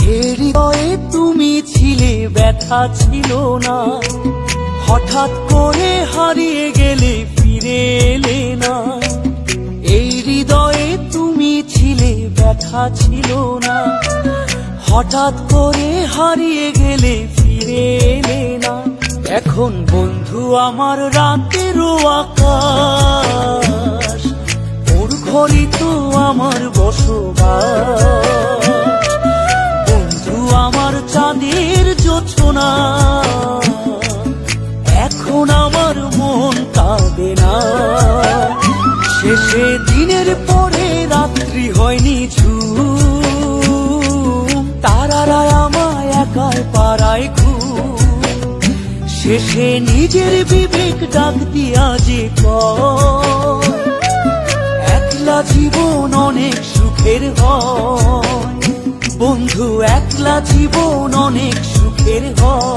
হৃদয়ে তুমি ছিলে, ব্যথা ছিল না। হঠাৎ করে হারিয়ে গেলে, ফিরে এলে না। এই হৃদয়ে তুমি ছিলে, ব্যথা ছিল না। হঠাৎ করে হারিয়ে গেলে, ফিরে এলে না। এখন বন্ধু আমার রাতেরও আকাশ, ওর ঘরে তো আমার বসবাস। বন্ধু আমার চাঁদের জোছনা, এখন আমার মন কাঁদে না। শেষে দিনের পরে রাত্রি হয়নি ঝুম, তারারা আমায় একাই পাড়ায় ঘুম। শেষে নিজের বিবেক ডাক দিয়া যে কয়, একলা জীবন অনেক সুখের হয়। বন্ধু একলা জীবন অনেক সুখের হয়।